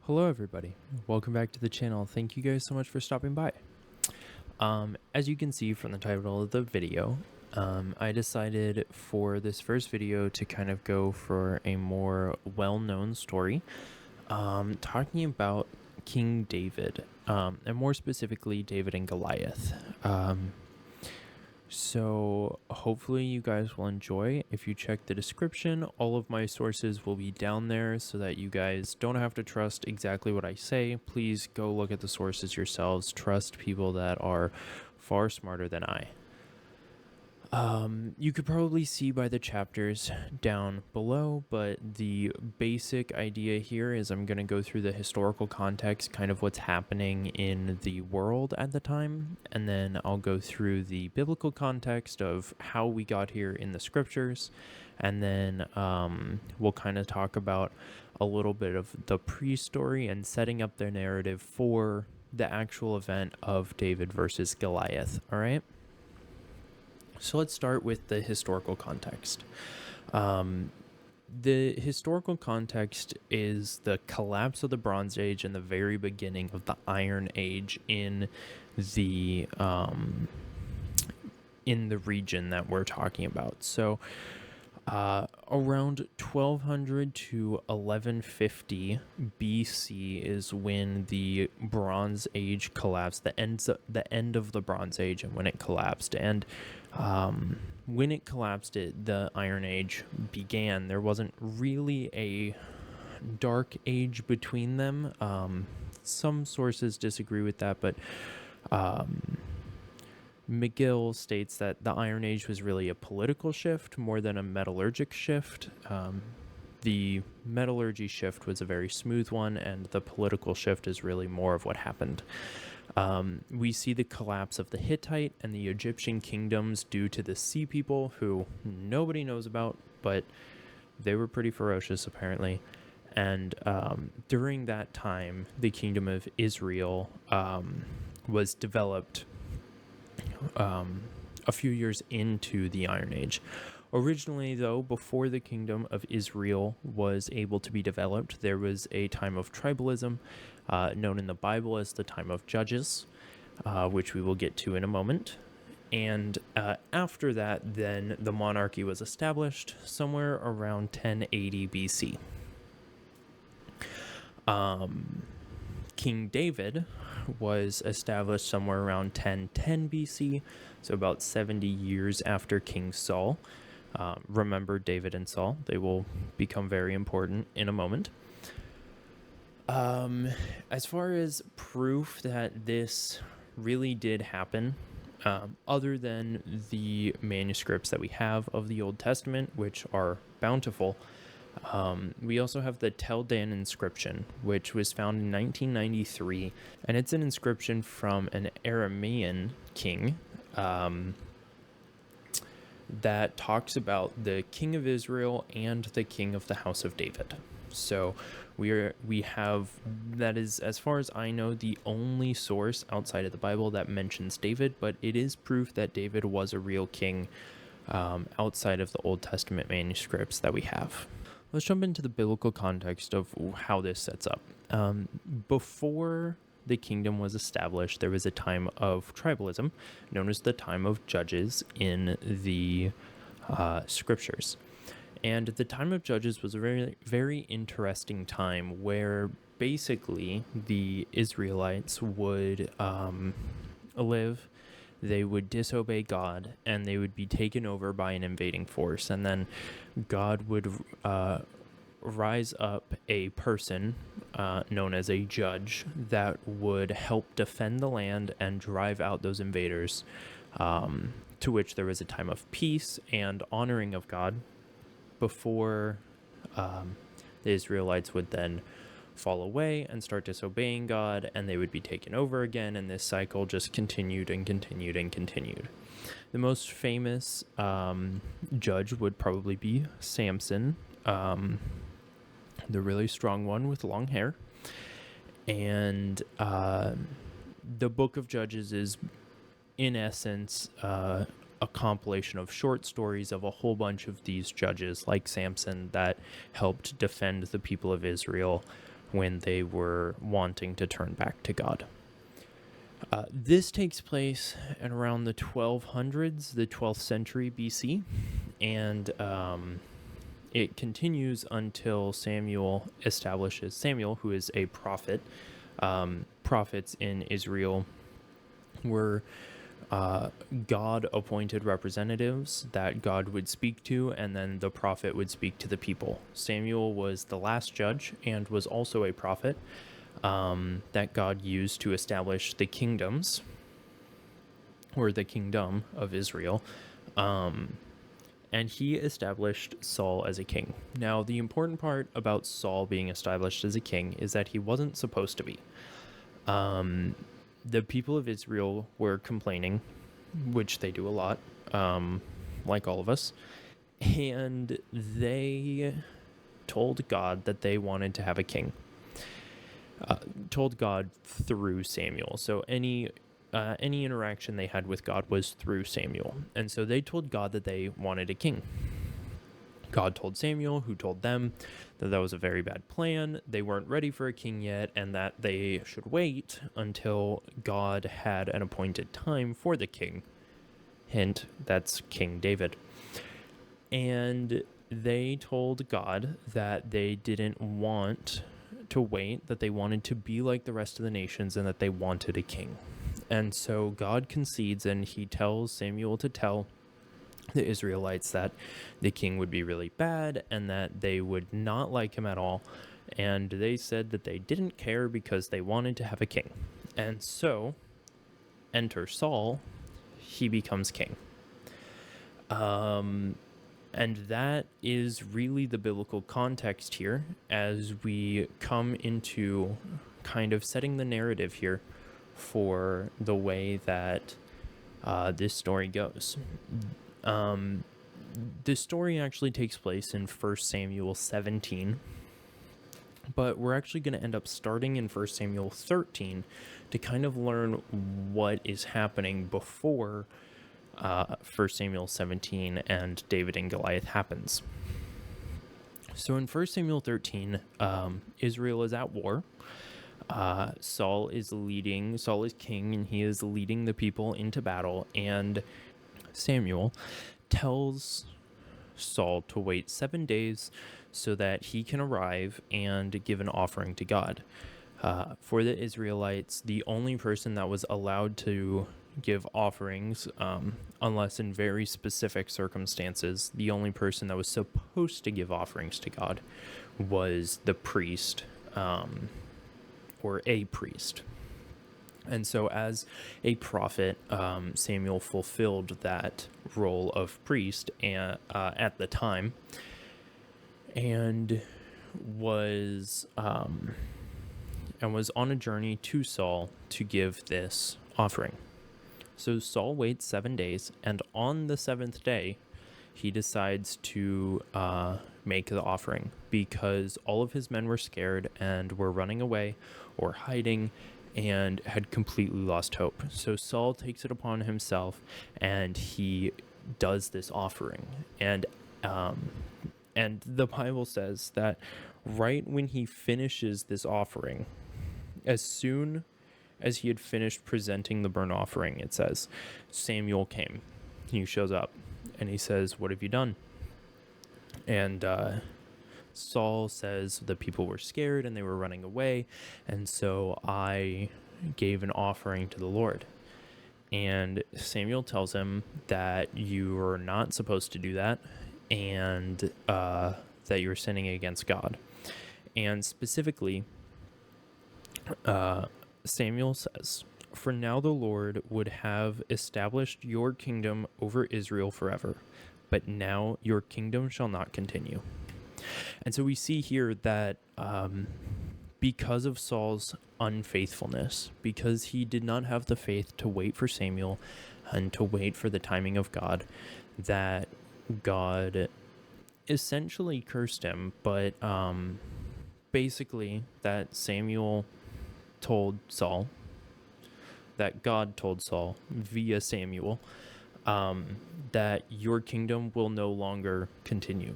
Hello everybody, welcome back to the channel. Thank you guys so much for stopping by. As you can see from the title of the video, I decided for this first video to kind of go for a more well-known story, talking about King David, and more specifically David and Goliath. So hopefully you guys will enjoy. If you check the description, all of my sources will be down there so that you guys don't have to trust exactly what I say. Please go look at the sources yourselves. Trust people that are far smarter than I. You could probably see by the chapters down below, but the basic idea here is I'm going to go through the historical context, kind of what's happening in the world at the time, and then I'll go through the biblical context of how we got here in the scriptures, and then we'll kind of talk about a little bit of the pre-story and setting up their narrative for the actual event of David versus Goliath, all right? So let's start with the historical context. The historical context is the collapse of the Bronze Age and the very beginning of the Iron Age in the region that we're talking about. So around 1200 to 1150 BC is when the Bronze Age collapsed, the end of the Bronze Age, and when it collapsed. And when it collapsed, the Iron Age began. There wasn't really a dark age between them. Some sources disagree with that, but McGill states that the Iron Age was really a political shift more than a metallurgic shift. The metallurgy shift was a very smooth one, and the political shift is really more of what happened. We see the collapse of the Hittite and the Egyptian kingdoms due to the Sea People, who nobody knows about, but they were pretty ferocious apparently. And during that time, the kingdom of Israel was developed a few years into the Iron Age. Originally, though, before the kingdom of Israel was able to be developed, there was a time of tribalism known in the Bible as the time of Judges, which we will get to in a moment. And after that, then the monarchy was established somewhere around 1080 BC. King David was established somewhere around 1010 BC, so about 70 years after King Saul. Remember David and Saul, they will become very important in a moment. As far as proof that this really did happen, other than the manuscripts that we have of the Old Testament, which are bountiful, we also have the Tel Dan inscription, which was found in 1993, and it's an inscription from an Aramean king that talks about the king of Israel and the king of the house of David. So we have, that is, as far as I know, the only source outside of the Bible that mentions David, but it is proof that David was a real king outside of the Old Testament manuscripts that we have. Let's jump into the biblical context of how this sets up. Before the kingdom was established, there was a time of tribalism known as the time of Judges in the scriptures. And the time of Judges was a very, very interesting time where basically the Israelites would live, they would disobey God, and they would be taken over by an invading force. And then God would rise up a person known as a judge that would help defend the land and drive out those invaders, to which there was a time of peace and honoring of God before the Israelites would then fall away and start disobeying God, and they would be taken over again, and this cycle just continued and continued and continued. The most famous judge would probably be Samson, the really strong one with long hair. And the book of Judges is, in essence, a compilation of short stories of a whole bunch of these judges like Samson that helped defend the people of Israel when they were wanting to turn back to God. This takes place at around the 1200s, the 12th century BC, and it continues until Samuel, who is a prophet. Prophets in Israel were God-appointed representatives that God would speak to, and then the prophet would speak to the people. Samuel was the last judge and was also a prophet that God used to establish the kingdoms, or the kingdom of Israel. And he established Saul as a king. Now, the important part about Saul being established as a king is that he wasn't supposed to be. The people of Israel were complaining, which they do a lot, like all of us, and they told God that they wanted to have a king. Told God through Samuel. So any interaction they had with God was through Samuel. And so they told God that they wanted a king. God told Samuel, who told them that that was a very bad plan, they weren't ready for a king yet, and that they should wait until God had an appointed time for the king. Hint, that's King David. And they told God that they didn't want to wait, that they wanted to be like the rest of the nations, and that they wanted a king. And so God concedes, and he tells Samuel to tell the Israelites that the king would be really bad and that they would not like him at all. And they said that they didn't care because they wanted to have a king. And so, enter Saul, he becomes king. And that is really the biblical context here as we come into kind of setting the narrative here for the way that this story goes. This story actually takes place in 1 Samuel 17, but we're actually going to end up starting in 1 Samuel 13 to kind of learn what is happening before 1 Samuel 17 and David and Goliath happens. So in 1 Samuel 13, Israel is at war. Saul is king, and he is leading the people into battle, and Samuel tells Saul to wait 7 days so that he can arrive and give an offering to God. For the Israelites, the only person that was allowed to give offerings, unless in very specific circumstances, the only person that was supposed to give offerings to God was the priest, or a priest. And so as a prophet, Samuel fulfilled that role of priest at the time, and was on a journey to Saul to give this offering. So Saul waits 7 days, and on the 7th day, he decides to make the offering because all of his men were scared and were running away or hiding and had completely lost hope. So Saul takes it upon himself and he does this offering. And the Bible says that right when he finishes this offering, as soon as he had finished presenting the burnt offering, it says, Samuel came. He shows up and he says, "What have you done?" And Saul says the people were scared and they were running away, and so I gave an offering to the Lord. And Samuel tells him that you are not supposed to do that, and that you're sinning against God. And specifically, Samuel says, "For now the Lord would have established your kingdom over Israel forever, but now your kingdom shall not continue." And so we see here that because of Saul's unfaithfulness, because he did not have the faith to wait for Samuel and to wait for the timing of God, that God essentially cursed him, but basically that Samuel told Saul, that God told Saul via Samuel, that your kingdom will no longer continue.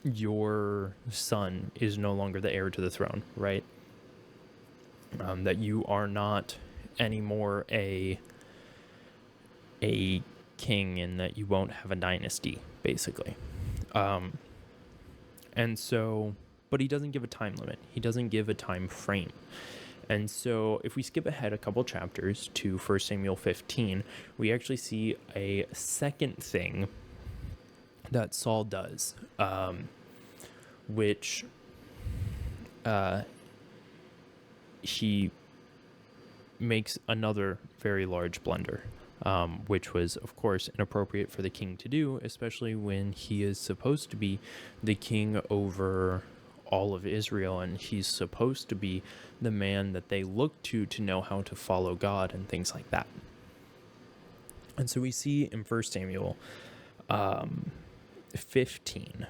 your son is no longer the heir to the throne, right? That you are not anymore a king, and that you won't have a dynasty, basically. And so, but he doesn't give a time limit. He doesn't give a time frame. And so if we skip ahead a couple chapters to 1 Samuel 15, we actually see a second thing that Saul does, which he makes another very large blunder, which was, of course, inappropriate for the king to do, especially when he is supposed to be the king over all of Israel, and he's supposed to be the man that they look to know how to follow God and things like that. And so we see in 1 Samuel 15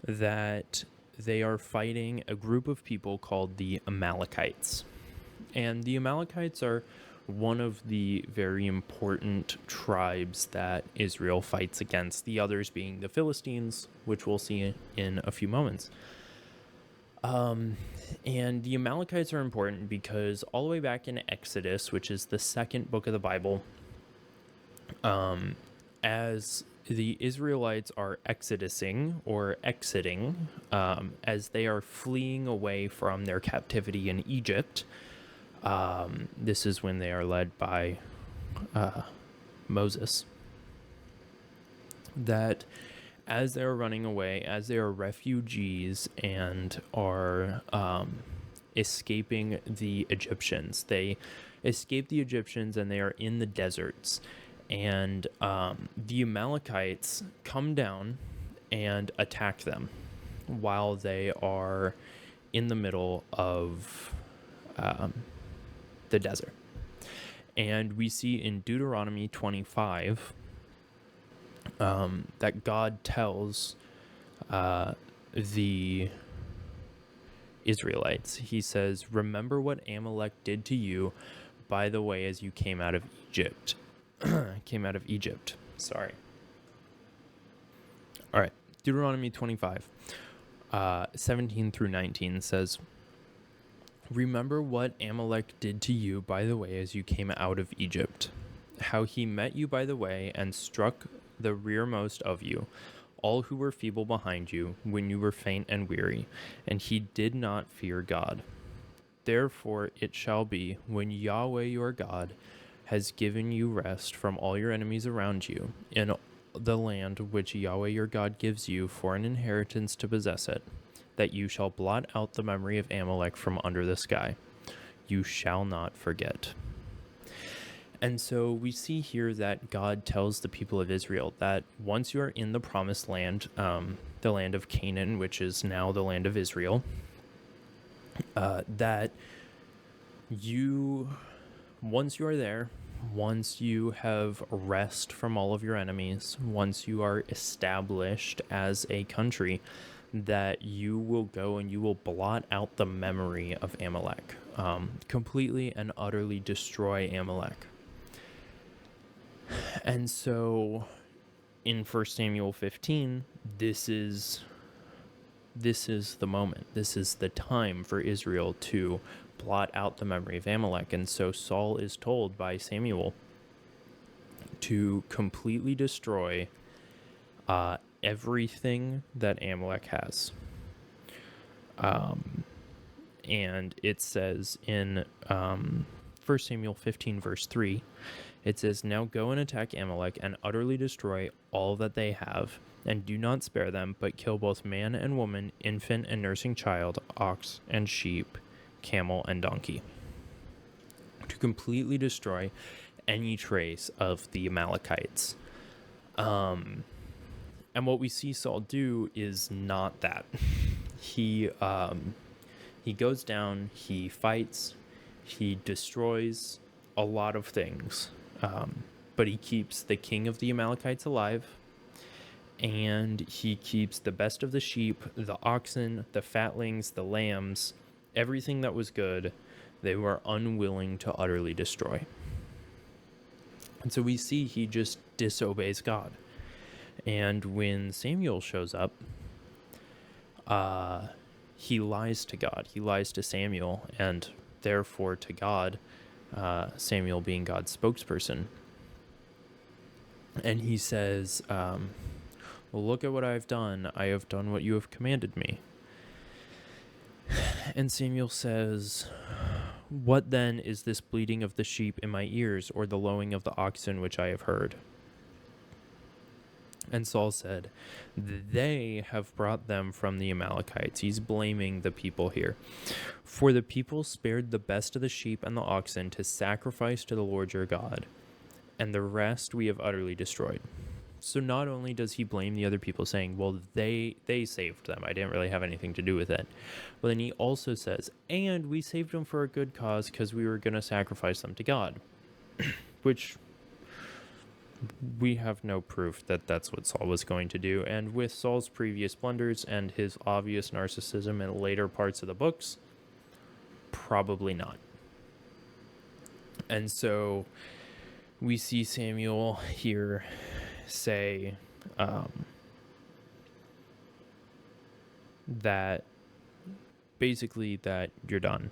that they are fighting a group of people called the Amalekites. And the Amalekites are one of the very important tribes that Israel fights against, the others being the Philistines, which we'll see in a few moments. And the Amalekites are important because all the way back in Exodus, which is the second book of the Bible, as the Israelites are exiting, as they are fleeing away from their captivity in Egypt, this is when they are led by Moses, that as they're running away, as they are refugees and are escaping the Egyptians, they escape the Egyptians and they are in the deserts. And the Amalekites come down and attack them while they are in the middle of the desert. And we see in Deuteronomy 25 that God tells the Israelites, he says, "Remember what Amalek did to you by the way as you came out of Egypt." Sorry. All right. Deuteronomy 25, 17 through 19 says, "Remember what Amalek did to you by the way as you came out of Egypt, how he met you by the way and struck the rearmost of you, all who were feeble behind you, when you were faint and weary, and he did not fear God. Therefore it shall be, when Yahweh your God has given you rest from all your enemies around you, in the land which Yahweh your God gives you for an inheritance to possess it, that you shall blot out the memory of Amalek from under the sky. You shall not forget." And so we see here that God tells the people of Israel that once you are in the promised land, the land of Canaan, which is now the land of Israel, that once you are there, once you have rest from all of your enemies, once you are established as a country, that you will go and you will blot out the memory of Amalek, completely and utterly destroy Amalek. And so in 1 Samuel 15, this is the moment. This is the time for Israel to blot out the memory of Amalek. And so Saul is told by Samuel to completely destroy everything that Amalek has. And it says in 1 Samuel 15, verse 3, it says, "Now go and attack Amalek and utterly destroy all that they have, and do not spare them, but kill both man and woman, infant and nursing child, ox and sheep, camel and donkey." To completely destroy any trace of the Amalekites. And what we see Saul do is not that. He goes down, he fights, he destroys a lot of things, but he keeps the king of the Amalekites alive, and he keeps the best of the sheep, the oxen, the fatlings, the lambs, everything that was good. They were unwilling to utterly destroy. And so we see he just disobeys God. And when Samuel shows up, he lies to God. He lies to Samuel, and therefore to God, Samuel being God's spokesperson. And he says, well, look at what I've done. I have done what you have commanded me. And Samuel says, what then is this bleating of the sheep in my ears, or the lowing of the oxen which I have heard? And Saul said, they have brought them from the Amalekites. He's blaming the people here. For the people spared the best of the sheep and the oxen to sacrifice to the Lord your God, and the rest we have utterly destroyed. So not only does he blame the other people, saying, well, they saved them, I didn't really have anything to do with it, but then he also says, and we saved them for a good cause because we were going to sacrifice them to God, which we have no proof that that's what Saul was going to do. And with Saul's previous blunders and his obvious narcissism in later parts of the books, probably not. And so we see Samuel here say that basically that you're done.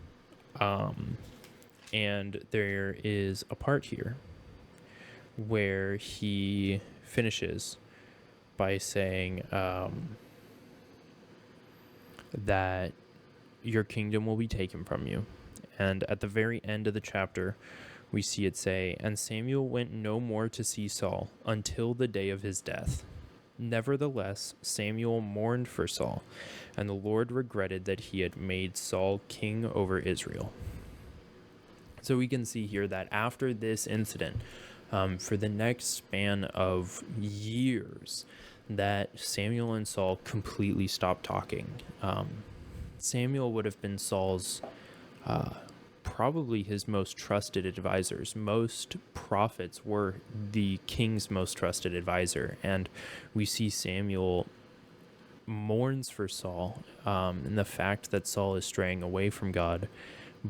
And there is a part here where he finishes by saying that your kingdom will be taken from you. And at the very end of the chapter, we see it say, and Samuel went no more to see Saul until the day of his death. Nevertheless, Samuel mourned for Saul, and the Lord regretted that he had made Saul king over Israel. So we can see here that after this incident, for the next span of years, that Samuel and Saul completely stopped talking. Samuel would have been Saul's probably his most trusted advisors. Most prophets were the king's most trusted advisor, and we see Samuel mourns for Saul and the fact that Saul is straying away from God,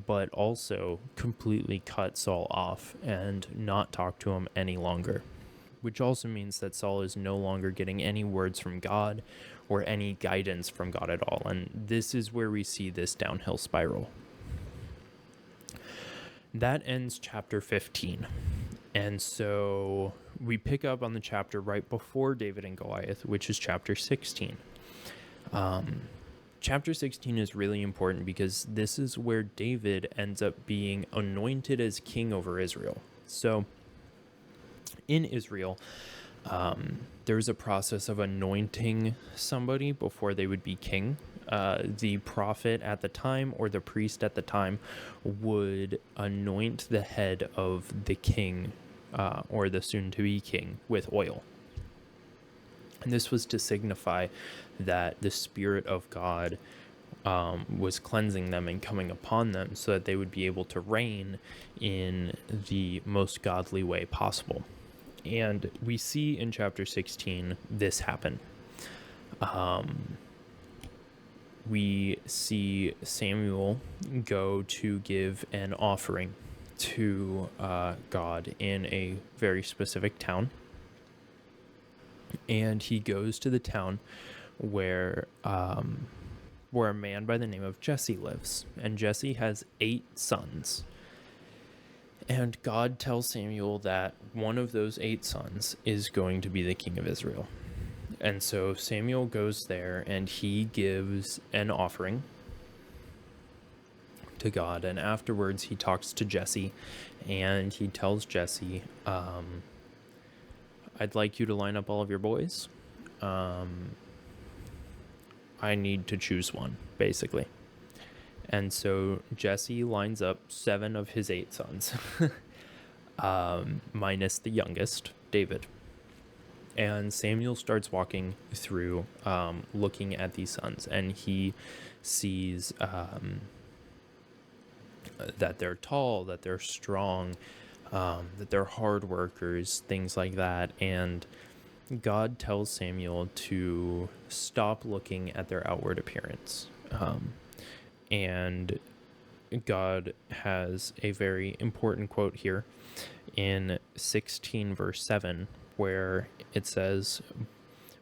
but also completely cut Saul off and not talk to him any longer, which also means that Saul is no longer getting any words from God or any guidance from God at all. And this is where we see this downhill spiral. That ends chapter 15. And so we pick up on the chapter right before David and Goliath, which is chapter 16. Chapter 16 is really important because this is where David ends up being anointed as king over Israel. So in Israel, there's a process of anointing somebody before they would be king. The prophet at the time or the priest at the time would anoint the head of the king or the soon-to-be king with oil. And this was to signify that the Spirit of God was cleansing them and coming upon them so that they would be able to reign in the most godly way possible. And we see in chapter 16 this happen. We see Samuel go to give an offering to God in a very specific town. And he goes to the town where a man by the name of Jesse lives. And Jesse has 8 sons. And God tells Samuel that one of those 8 sons is going to be the king of Israel. And so Samuel goes there and he gives an offering to God. And afterwards he talks to Jesse and he tells Jesse, I'd like you to line up all of your boys. I need to choose one, basically. And so Jesse lines up 7 of his 8 sons, minus the youngest, David. And Samuel starts walking through, looking at these sons, and he sees that they're tall, that they're strong, that they're hard workers, things like that. And God tells Samuel to stop looking at their outward appearance. And God has a very important quote here in 16 verse 7, where it says,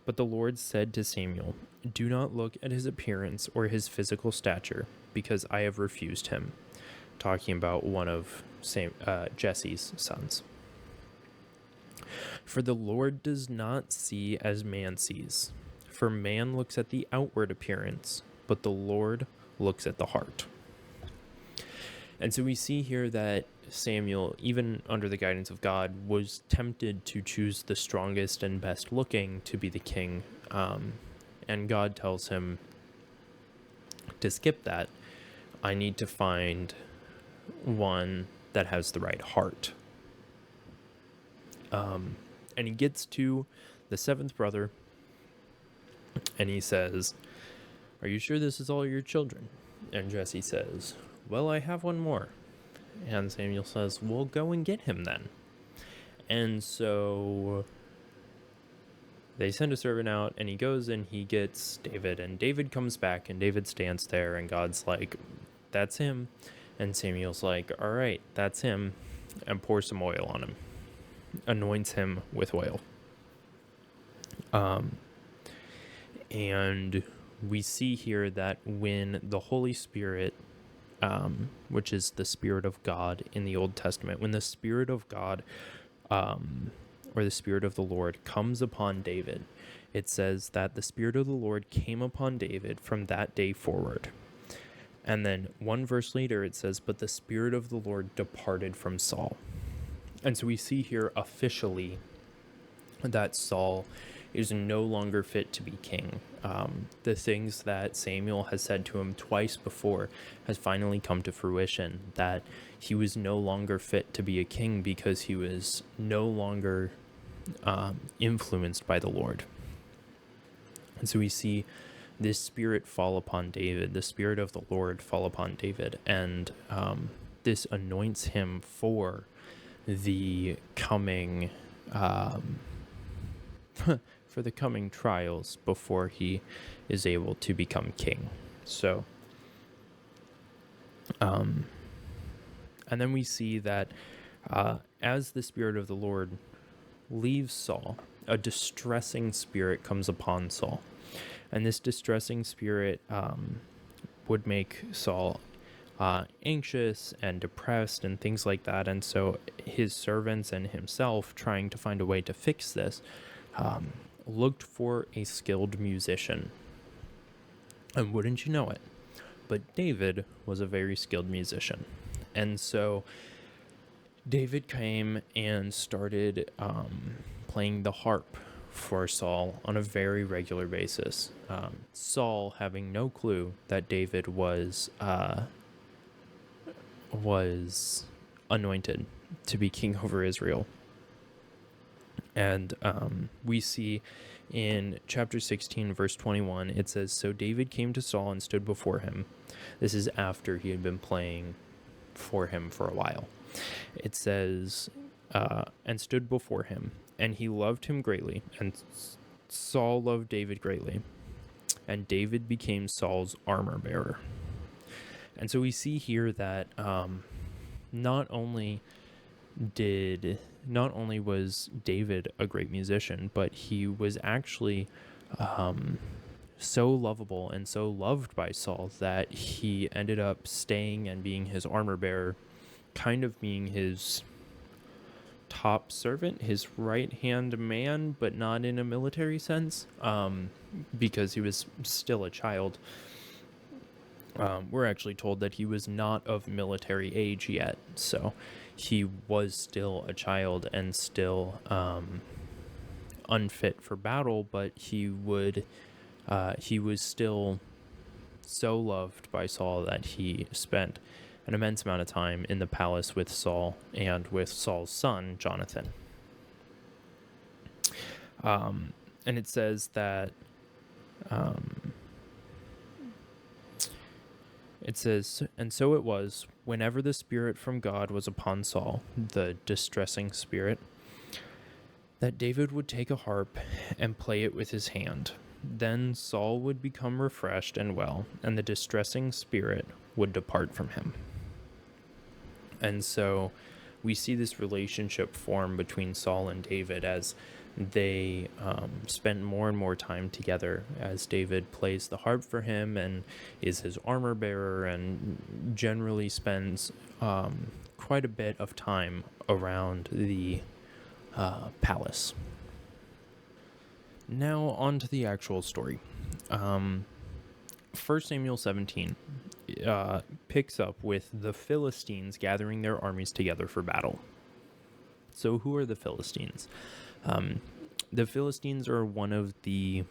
But the Lord said to Samuel, "Do not look at his appearance or his physical stature, because I have refused him." Talking about one of Jesse's sons. "For the Lord does not see as man sees. For man looks at the outward appearance, but the Lord looks at the heart." And so we see here that Samuel, even under the guidance of God, was tempted to choose the strongest and best looking to be the king. And God tells him to skip that. I need to find one that has the right heart. And he gets to the seventh brother, and he says, "Are you sure this is all your children?" And Jesse says, "Well, I have one more." And Samuel says, "Well, go and get him then." And so they send a servant out, and he goes and he gets David. And David comes back, and David stands there, and God's like, "That's him." And Samuel's like, "All right, that's him," and pours some oil on him. Anoints him with oil. And we see here that when the Holy Spirit, which is the Spirit of God in the Old Testament, when the Spirit of God, or the Spirit of the Lord comes upon David, it says that the Spirit of the Lord came upon David from that day forward. And then one verse later it says, "But the Spirit of the Lord departed from Saul." And so we see here officially that Saul is no longer fit to be king. The things that Samuel has said to him twice before has finally come to fruition, that he was no longer fit to be a king because he was no longer influenced by the Lord. And so we see this Spirit fall upon David, the Spirit of the Lord fall upon David, and this anoints him for the coming for the coming trials before he is able to become king. So and then we see that as the Spirit of the Lord leaves Saul, a distressing spirit comes upon Saul. And this distressing spirit would make Saul anxious and depressed and things like that. And so his servants and himself, trying to find a way to fix this, looked for a skilled musician. And wouldn't you know it, but David was a very skilled musician. And so David came and started playing the harp for Saul on a very regular basis. Saul having no clue that David was anointed to be king over Israel. And we see in chapter 16, verse 21, it says, "So David came to Saul and stood before him." This is after he had been playing for him for a while. It says, "And stood before him, and he loved him greatly, and Saul loved David greatly. And David became Saul's armor bearer." And so we see here that not only was David a great musician, but he was actually so lovable and so loved by Saul that he ended up staying and being his armor bearer, kind of being his top servant, his right-hand man, but not in a military sense, because he was still a child. We're actually told that he was not of military age yet, so he was still a child and still unfit for battle, but he was still so loved by Saul that he spent an immense amount of time in the palace with Saul and with Saul's son, Jonathan. And it says that it says, "And so it was, whenever the Spirit from God was upon Saul, the distressing spirit, that David would take a harp and play it with his hand. Then Saul would become refreshed and well, and the distressing spirit would depart from him." And so we see this relationship form between Saul and David as they spend more and more time together as David plays the harp for him and is his armor bearer, and generally spends quite a bit of time around the palace. Now on to the actual story. 1 Samuel 17 picks up with the Philistines gathering their armies together for battle. So who are the Philistines? The Philistines are one of the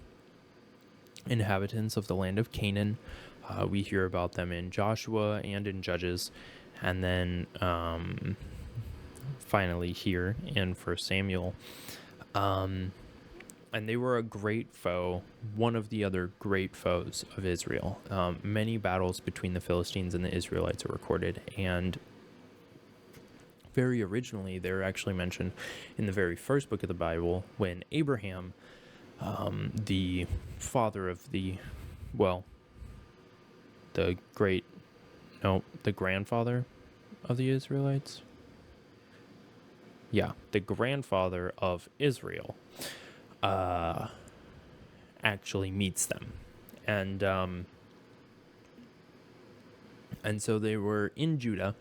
inhabitants of the land of Canaan. We hear about them in Joshua and in Judges, and then finally here in 1 Samuel. And they were a great foe, one of the other great foes of Israel. Many battles between the Philistines and the Israelites are recorded, and very originally, they're actually mentioned in the very first book of the Bible when Abraham, the father of the grandfather of the Israelites. Yeah, the grandfather of Israel actually meets them. And so they were in Judah.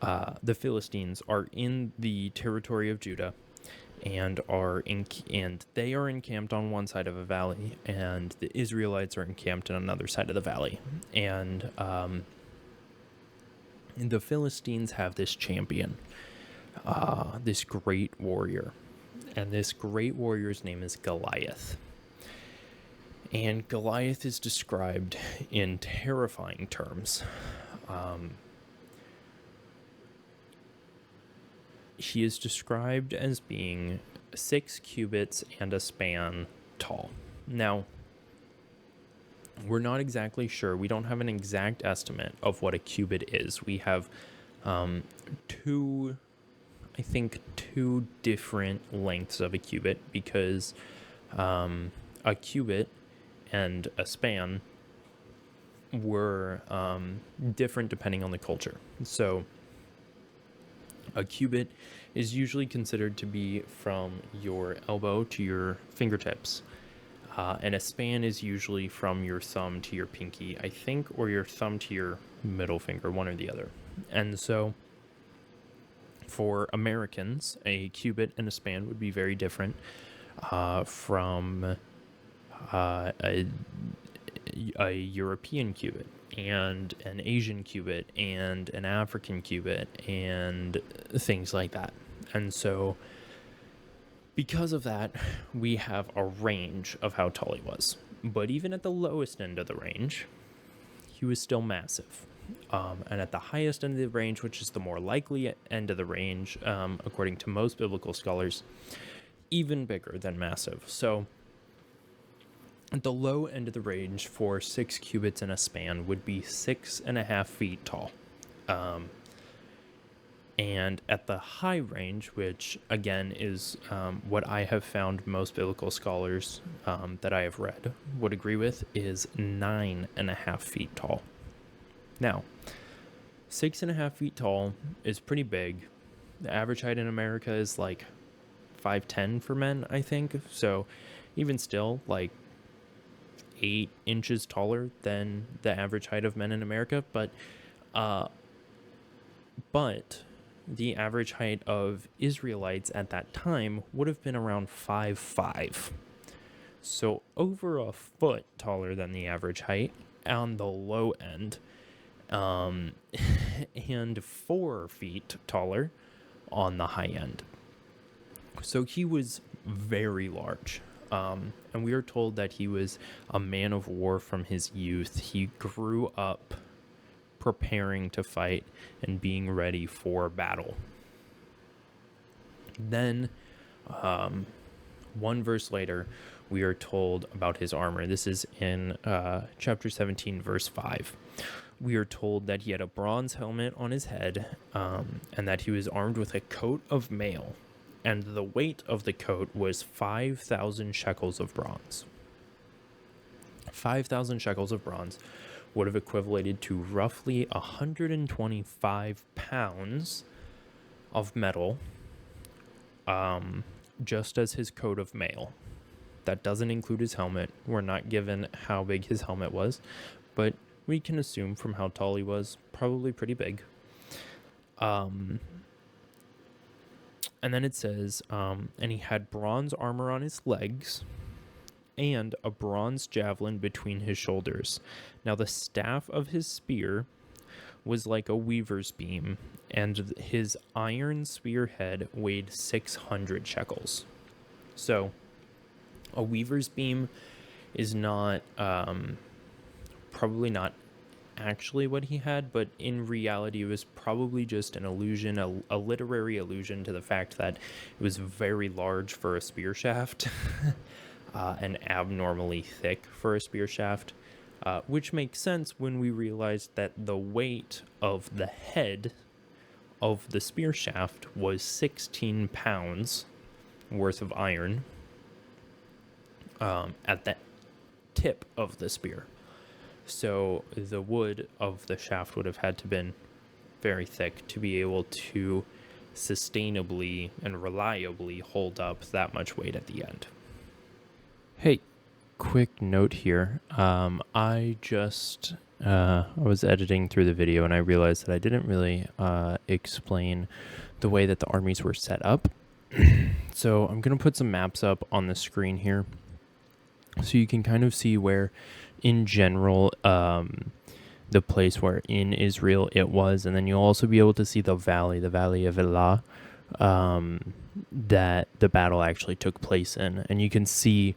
The Philistines are in the territory of Judah, and they are encamped on one side of a valley, and the Israelites are encamped on another side of the valley. And the Philistines have this champion, this great warrior, and this great warrior's name is Goliath. And Goliath is described in terrifying terms. He is described as being 6 cubits and a span tall. Now, we're not exactly sure. We don't have an exact estimate of what a cubit is. We have two different lengths of a cubit, because a cubit and a span were different depending on the culture. So a cubit is usually considered to be from your elbow to your fingertips. And a span is usually from your thumb to your pinky, I think, or your thumb to your middle finger, one or the other. And so for Americans, a cubit and a span would be very different from a European cubit, and an Asian cubit, and an African cubit, and things like that. And so because of that, we have a range of how tall he was. But even at the lowest end of the range, he was still massive. And at the highest end of the range, which is the more likely end of the range, according to most biblical scholars, even bigger than massive. So at the low end of the range for 6 cubits and a span would be 6.5 feet tall. And at the high range, which again is what I have found most biblical scholars that I have read would agree with, is 9.5 feet tall. Now, 6.5 feet tall is pretty big. The average height in America is like 5'10" for men, I think. So even still, like 8 inches taller than the average height of men in America. But the average height of Israelites at that time would have been around 5'5". So over a foot taller than the average height on the low end, and 4 feet taller on the high end. So he was very large. And we are told that he was a man of war from his youth. He grew up preparing to fight and being ready for battle. Then, 1 verse later, we are told about his armor. This is in chapter 17, verse 5. We are told that he had a bronze helmet on his head, and that he was armed with a coat of mail, and the weight of the coat was 5,000 shekels of bronze. 5,000 shekels of bronze would have equated to roughly 125 pounds of metal, just as his coat of mail. That doesn't include his helmet. We're not given how big his helmet was, but we can assume from how tall he was, probably pretty big. And then it says, and he had bronze armor on his legs and a bronze javelin between his shoulders. Now the staff of his spear was like a weaver's beam, and his iron spearhead weighed 600 shekels. So a weaver's beam is not, probably not actually what he had, but in reality it was probably just an illusion, a literary allusion to the fact that it was very large for a spear shaft and abnormally thick for a spear shaft, which makes sense when we realize that the weight of the head of the spear shaft was 16 pounds worth of iron at the tip of the spear. So the wood of the shaft would have had to been very thick to be able to sustainably and reliably hold up that much weight at the end. Hey, quick note here. I was editing through the video and I realized that I didn't really explain the way that the armies were set up. So I'm going to put some maps up on the screen here so you can kind of see where, in general, the place where in Israel it was, and then you'll also be able to see the valley of Elah, that the battle actually took place in. And you can see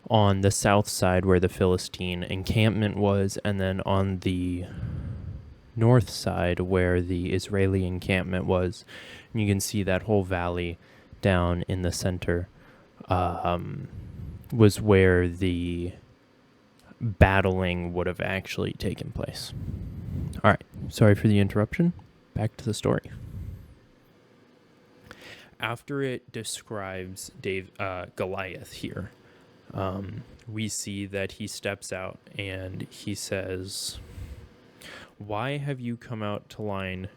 on the south side where the Philistine encampment was, and then on the north side where the Israeli encampment was. And you can see that whole valley down in the center was where the battling would have actually taken place. All right, sorry for the interruption. Back to the story. After it describes Goliath here, we see that he steps out and he says, "Why have you come out to line?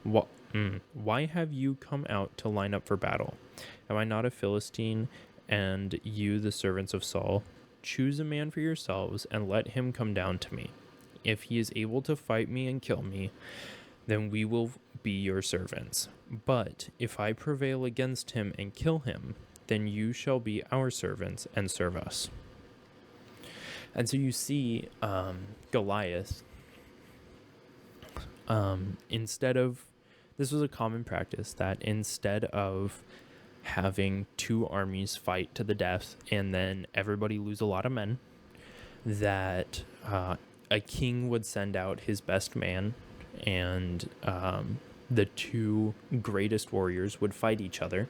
Why have you come out to line up for battle? Am I not a Philistine, and you the servants of Saul? Choose a man for yourselves and let him come down to me. If he is able to fight me and kill me, then we will be your servants. But if I prevail against him and kill him, then you shall be our servants and serve us." And so you see Goliath, this was a common practice, that instead of having two armies fight to the death and then everybody lose a lot of men, that a king would send out his best man, and the two greatest warriors would fight each other,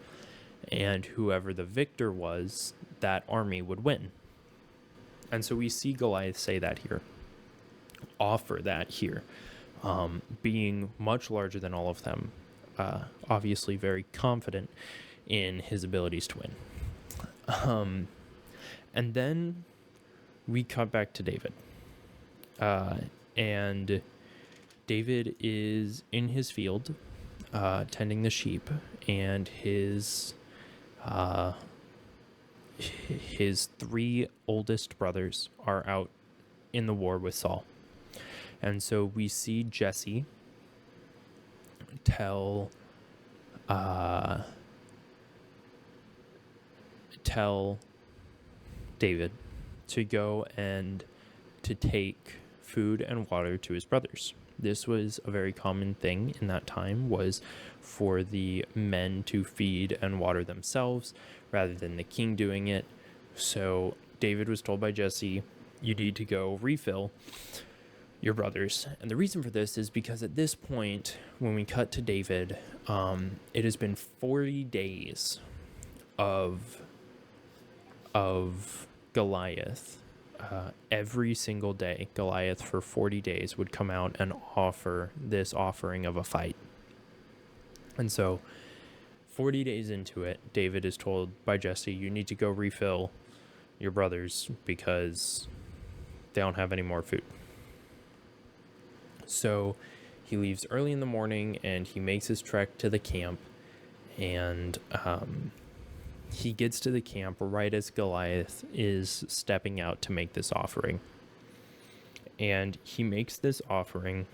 and whoever the victor was, that army would win. And so we see Goliath say that here, offer that here, being much larger than all of them, obviously very confident in his abilities to win. And then we cut back to David. And David is in his field, tending the sheep, and his three oldest brothers are out in the war with Saul. And so we see Jesse tell David to go and to take food and water to his brothers. This was a very common thing in that time, was for the men to feed and water themselves rather than the king doing it. So David was told by Jesse, you need to go refill your brothers. And the reason for this is because at this point, when we cut to David, it has been 40 days of Goliath. Every single day, Goliath for 40 days would come out and offer this offering of a fight. And so 40 days into it, David is told by Jesse, you need to go refill your brothers because they don't have any more food. So he leaves early in the morning and he makes his trek to the camp, And he gets to the camp right as Goliath is stepping out to make this offering. And he makes this offering,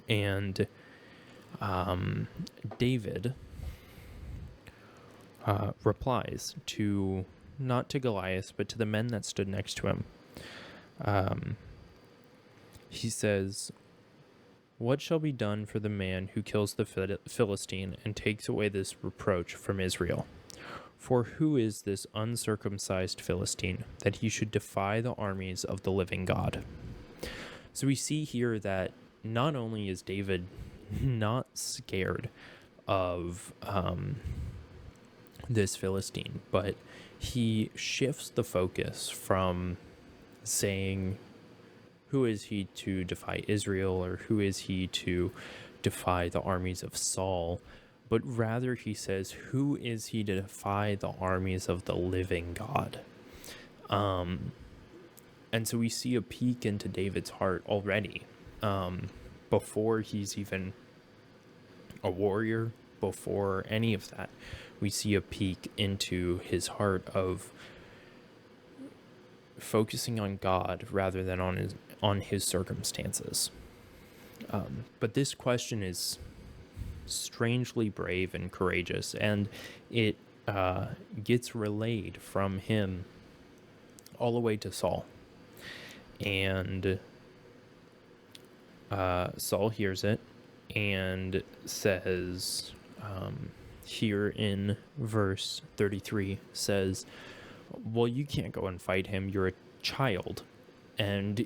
and David replies to, not to Goliath, but to the men that stood next to him. He says, "What shall be done for the man who kills the Philistine and takes away this reproach from Israel? For who is this uncircumcised Philistine, that he should defy the armies of the living God?" So we see here that not only is David not scared of this Philistine, but he shifts the focus from saying, who is he to defy Israel, or who is he to defy the armies of Saul? But rather he says, who is he to defy the armies of the living God? And so we see a peek into David's heart already, before he's even a warrior, before any of that. We see a peek into his heart of focusing on God rather than on his circumstances. But this question is strangely brave and courageous, and it gets relayed from him all the way to Saul. And Saul hears it and says, here in verse 33, says, well, you can't go and fight him. You're a child. And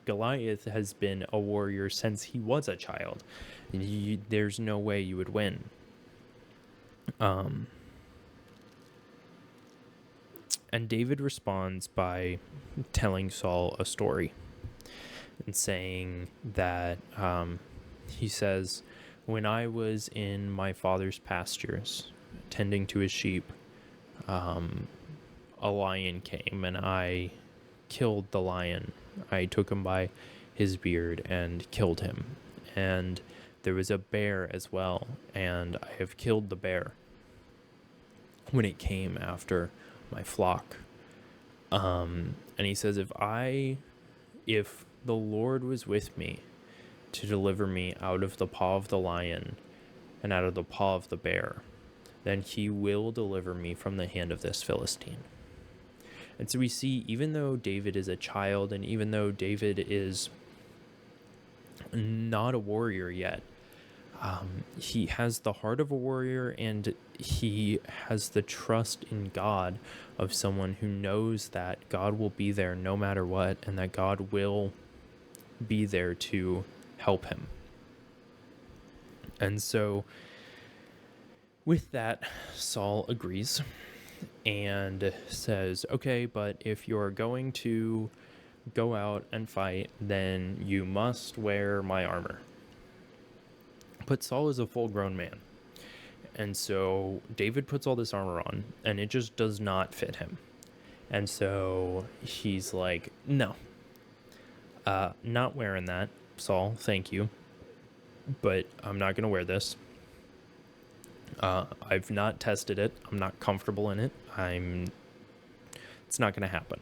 Goliath has been a warrior since he was a child. There's no way you would win. And David responds by telling Saul a story and saying that, he says, when I was in my father's pastures, tending to his sheep, a lion came and I killed the lion. I took him by his beard and killed him. And there was a bear as well, and I have killed the bear when it came after my flock. And he says, if the Lord was with me to deliver me out of the paw of the lion and out of the paw of the bear, then he will deliver me from the hand of this Philistine. And so we see, even though David is a child, and even though David is not a warrior yet, he has the heart of a warrior, and he has the trust in God of someone who knows that God will be there no matter what, and that God will be there to help him. And so with that, Saul agrees and says, okay, but if you're going to go out and fight, then you must wear my armor. But Saul is a full-grown man. And so David puts all this armor on, and it just does not fit him. And so he's like, no, not wearing that, Saul, thank you. But I'm not going to wear this. I've not tested it. I'm not comfortable in it. It's not going to happen.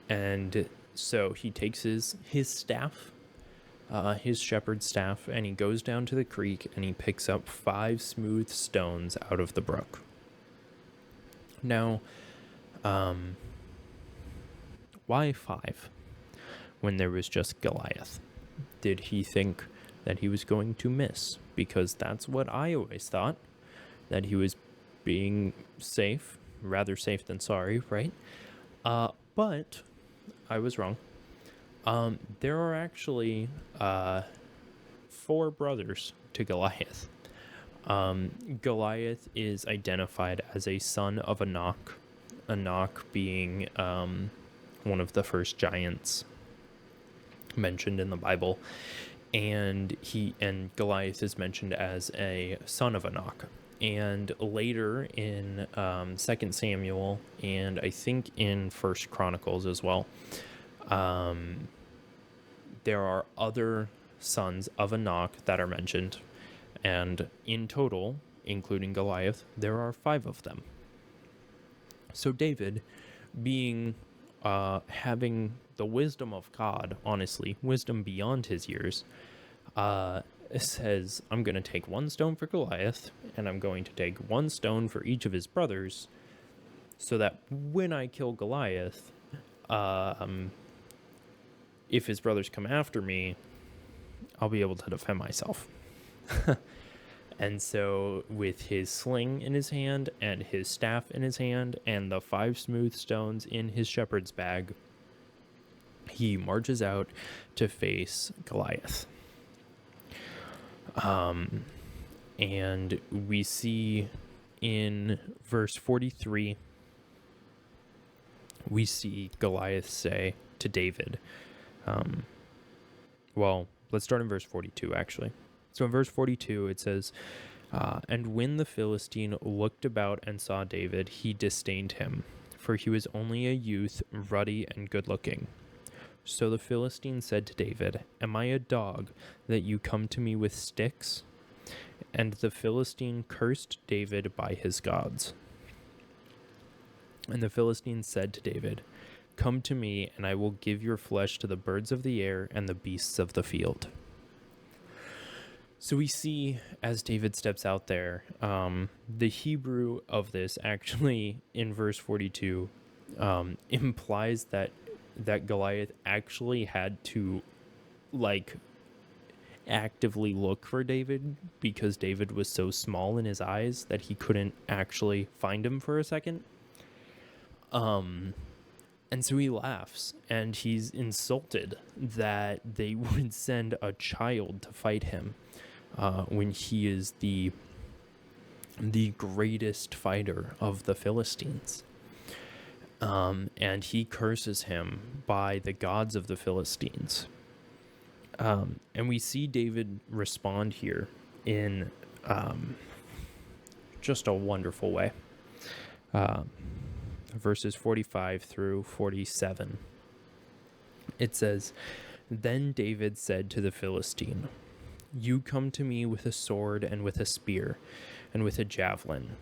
And so he takes his staff, his shepherd's staff, and he goes down to the creek and he picks up 5 smooth stones out of the brook. Now, why 5 when there was just Goliath? Did he think that he was going to miss? Because that's what I always thought, that he was being safe, rather safe than sorry, right? But I was wrong. There are actually 4 brothers to Goliath. Goliath is identified as a son of Anak, Anak being one of the first giants mentioned in the Bible, and Goliath is mentioned as a son of Anak. And later in 2 Samuel, and I think in 1 Chronicles as well, there are other sons of Anak that are mentioned, and in total, including Goliath, there are 5 of them. So David, being having the wisdom of God, honestly, wisdom beyond his years, says, I'm going to take 1 stone for Goliath, and I'm going to take 1 stone for each of his brothers, so that when I kill Goliath, if his brothers come after me, I'll be able to defend myself. And so with his sling in his hand and his staff in his hand and the 5 smooth stones in his shepherd's bag, he marches out to face Goliath. And we see in verse 43, we see Goliath say to David, well, let's start in verse 42, actually. So in verse 42, it says, and when the Philistine looked about and saw David, he disdained him, for he was only a youth, ruddy and good-looking. So the Philistine said to David, am I a dog that you come to me with sticks? And the Philistine cursed David by his gods. And the Philistine said to David, come to me, and I will give your flesh to the birds of the air and the beasts of the field. So we see, as David steps out there, the Hebrew of this actually, in verse 42, implies that Goliath actually had to, actively look for David, because David was so small in his eyes that he couldn't actually find him for a second. And so he laughs, and he's insulted that they would send a child to fight him, when he is the greatest fighter of the Philistines. And he curses him by the gods of the Philistines. And we see David respond here in just a wonderful way. Verses 45 through 47. It says, then David said to the Philistine, you come to me with a sword and with a spear and with a javelin,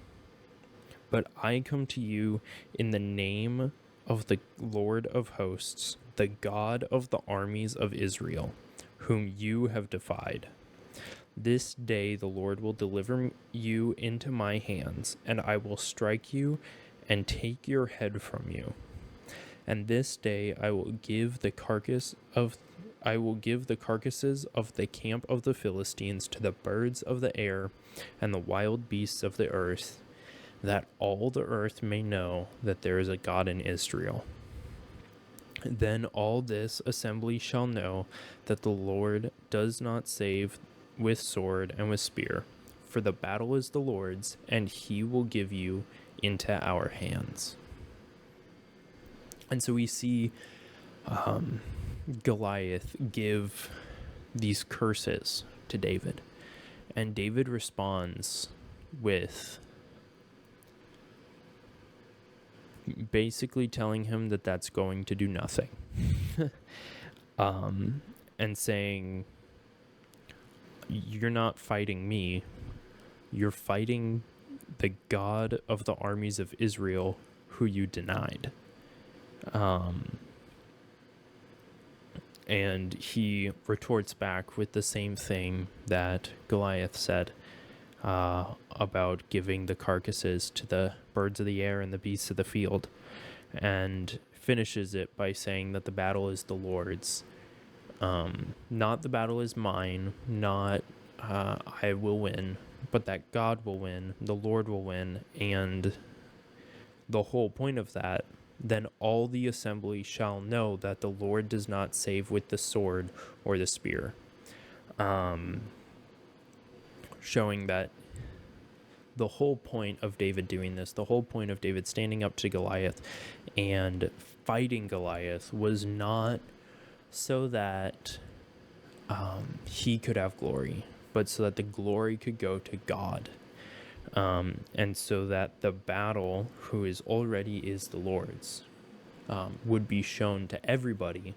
but I come to you in the name of the Lord of hosts, the God of the armies of Israel, whom you have defied. This day the Lord will deliver you into my hands, and I will strike you and take your head from you. And this day I will give the carcasses of the camp of the Philistines to the birds of the air and the wild beasts of the earth, that all the earth may know that there is a God in Israel. Then all this assembly shall know that the Lord does not save with sword and with spear, for the battle is the Lord's, and he will give you into our hands. And so we see Goliath give these curses to David, and David responds with basically telling him that that's going to do nothing. And saying, you're not fighting me, you're fighting the God of the armies of Israel, who you denied. And he retorts back with the same thing that Goliath said about giving the carcasses to the birds of the air and the beasts of the field, and finishes it by saying that the battle is the Lord's. Not the battle is mine, not I will win, but that God will win, the Lord will win, and the whole point of that, then all the assembly shall know that the Lord does not save with the sword or the spear. Showing that the whole point of David doing this, the whole point of David standing up to Goliath and fighting Goliath, was not so that he could have glory, but so that the glory could go to God. And so that the battle, who is already is the Lord's, would be shown to everybody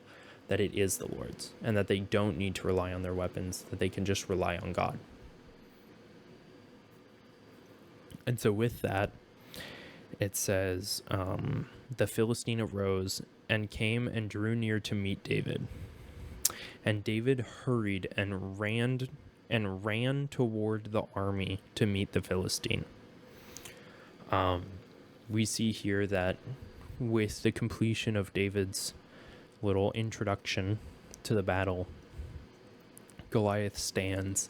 that it is the Lord's, and that they don't need to rely on their weapons, that they can just rely on God. And so with that, it says, the Philistine arose and came and drew near to meet David. And David hurried and ran toward the army to meet the Philistine. We see here that with the completion of David's little introduction to the battle, Goliath stands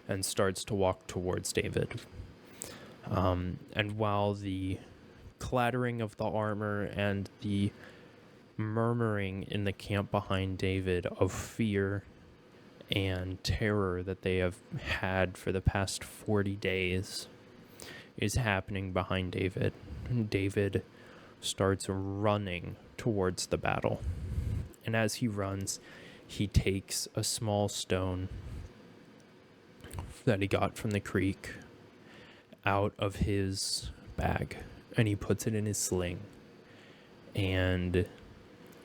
and starts to walk towards David. And while the clattering of the armor and the murmuring in the camp behind David of fear and terror that they have had for the past 40 days is happening behind David, David starts running towards the battle. And as he runs, he takes a small stone that he got from the creek out of his bag, and he puts it in his sling, and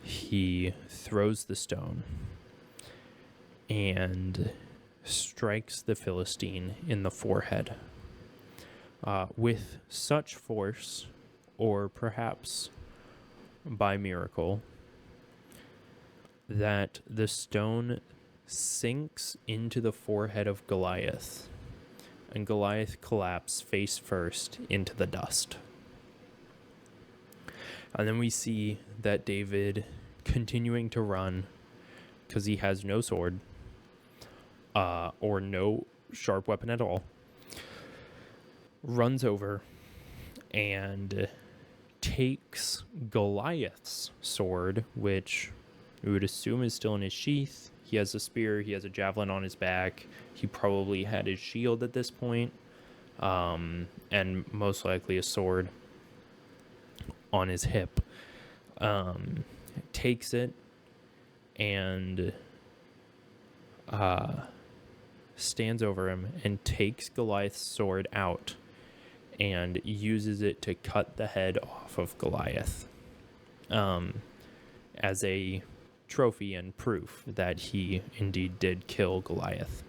he throws the stone and strikes the Philistine in the forehead with such force, or perhaps by miracle, that the stone sinks into the forehead of Goliath, and Goliath collapses face first into the dust. And then we see that David, continuing to run, because he has no sword or no sharp weapon at all, runs over and takes Goliath's sword, which we would assume is still in his sheath. He has a spear, he has a javelin on his back, he probably had his shield at this point, and most likely a sword on his hip. Takes it and stands over him and takes Goliath's sword out and uses it to cut the head off of Goliath as a trophy and proof that he indeed did kill Goliath.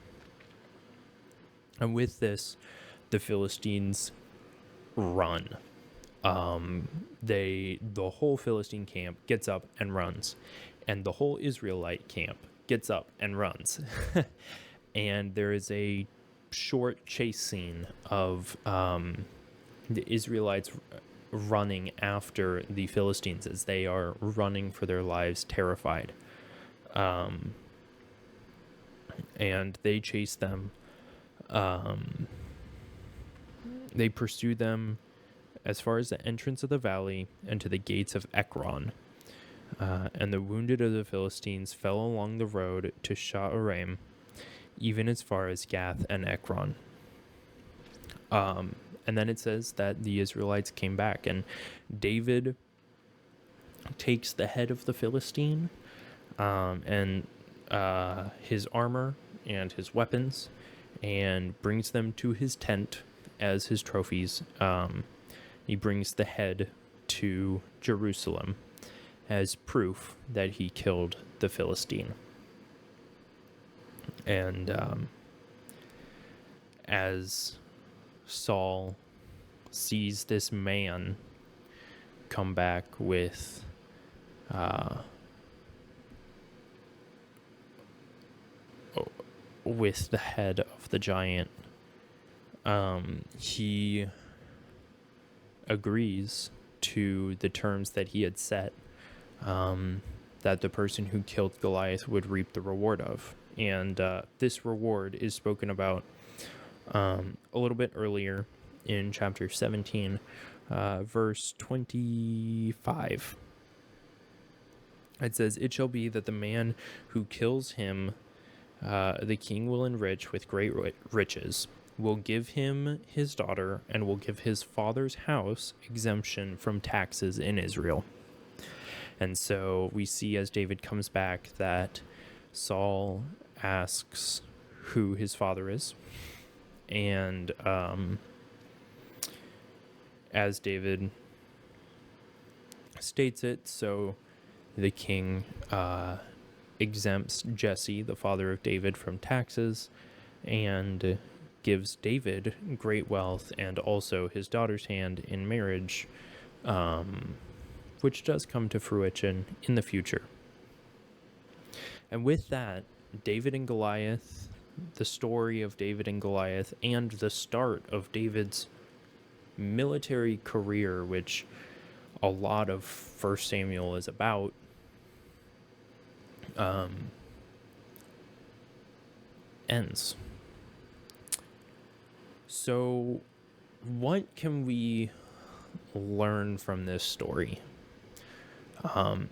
And with this, the Philistines run. The whole Philistine camp gets up and runs, and the whole Israelite camp gets up and runs. And there is a short chase scene of the Israelites running after the Philistines as they are running for their lives, terrified. And they chase them. They pursue them as far as the entrance of the valley and to the gates of Ekron. And the wounded of the Philistines fell along the road to Sha'araim, even as far as Gath and Ekron. And then it says that the Israelites came back, and David takes the head of the Philistine and his armor and his weapons and brings them to his tent as his trophies. He brings the head to Jerusalem as proof that he killed the Philistine. And as Saul sees this man come back with the head of the giant, he agrees to the terms that he had set, that the person who killed Goliath would reap the reward of. And this reward is spoken about a little bit earlier in chapter 17, verse 25. It says, "It shall be that the man who kills him, the king will enrich with great riches, will give him his daughter, and will give his father's house exemption from taxes in Israel." And so we see as David comes back that Saul asks who his father is. And as David states it, so the king exempts Jesse, the father of David, from taxes and gives David great wealth and also his daughter's hand in marriage, which does come to fruition in the future. And with that, David and Goliath, the story of David and Goliath, and the start of David's military career, which a lot of 1 Samuel is about, ends. So, what can we learn from this story?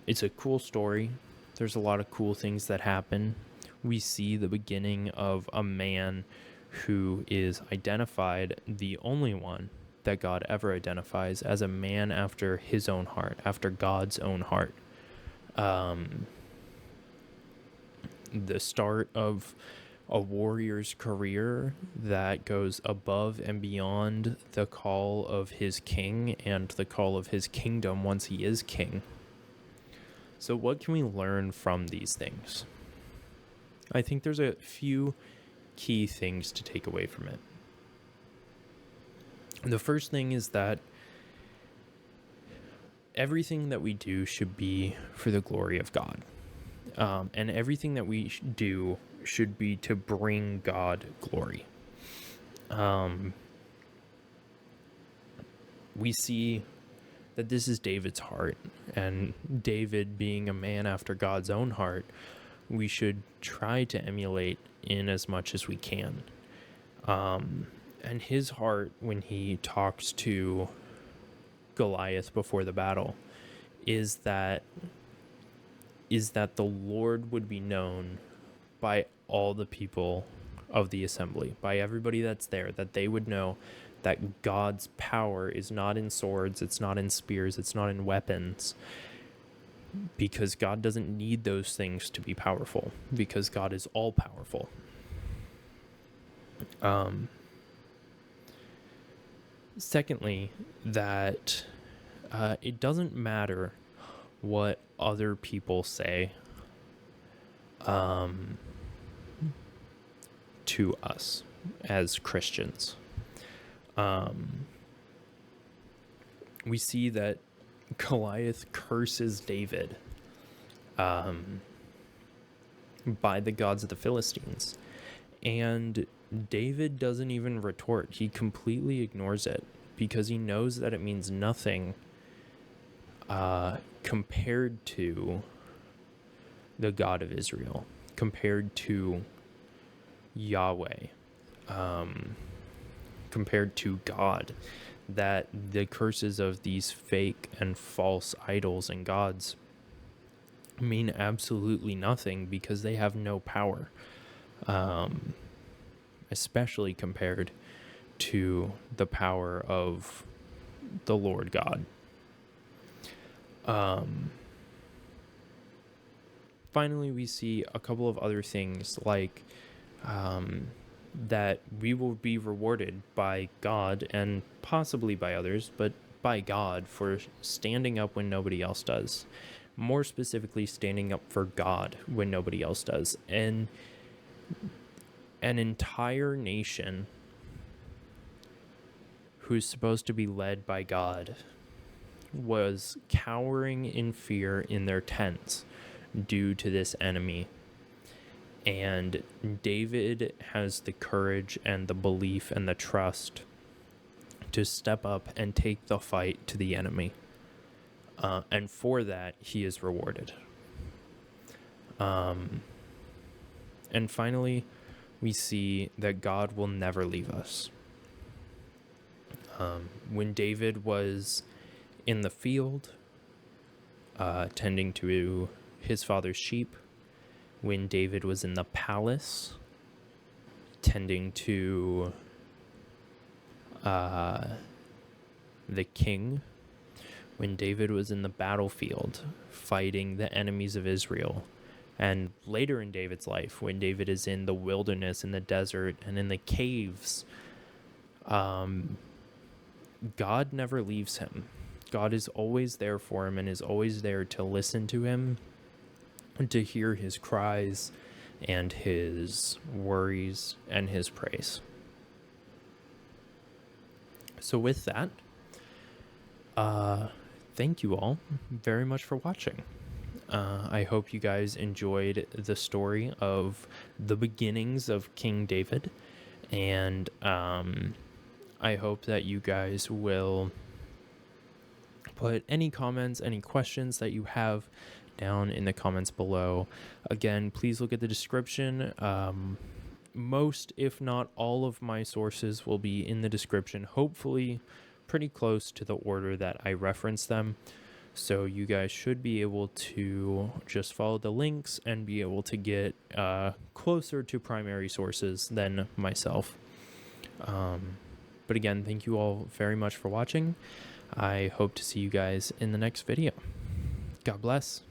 It's a cool story. There's a lot of cool things that happen. We see the beginning of a man who is identified, the only one that God ever identifies, as a man after his own heart, after God's own heart. The start of a warrior's career that goes above and beyond the call of his king and the call of his kingdom once he is king. So what can we learn from these things? I think there's a few key things to take away from it. The first thing is that everything that we do should be for the glory of God. And everything that we do should be to bring God glory. We see that this is David's heart, and David being a man after God's own heart, we should try to emulate in as much as we can. And his heart, when he talks to Goliath before the battle, is that the Lord would be known by all the people of the assembly, by everybody that's there, that they would know that God's power is not in swords, it's not in spears, it's not in weapons, because God doesn't need those things to be powerful, because God is all powerful. Secondly, that it doesn't matter what other people say to us as Christians. We see that Goliath curses David by the gods of the Philistines, and David doesn't even retort. He completely ignores it because he knows that it means nothing compared to the God of Israel, compared to Yahweh, compared to God, that the curses of these fake and false idols and gods mean absolutely nothing because they have no power, especially compared to the power of the Lord God. Finally, we see a couple of other things like that we will be rewarded by God and possibly by others, but by God for standing up when nobody else does. More specifically, standing up for God when nobody else does. And an entire nation who's supposed to be led by God was cowering in fear in their tents due to this enemy. And David has the courage and the belief and the trust to step up and take the fight to the enemy. And for that, he is rewarded. And finally, we see that God will never leave us. When David was in the field, tending to his father's sheep, when David was in the palace, tending to the king, when David was in the battlefield, fighting the enemies of Israel, and later in David's life, when David is in the wilderness, in the desert, and in the caves, God never leaves him. God is always there for him and is always there to listen to him to hear his cries and his worries and his praise. So with that, thank you all very much for watching. I hope you guys enjoyed the story of the beginnings of King David, and I hope that you guys will put any comments, any questions that you have down in the comments below. Again, please look at the description. Most, if not all, of my sources will be in the description, hopefully pretty close to the order that I reference them. So you guys should be able to just follow the links and be able to get closer to primary sources than myself. But again, thank you all very much for watching. I hope to see you guys in the next video. God bless.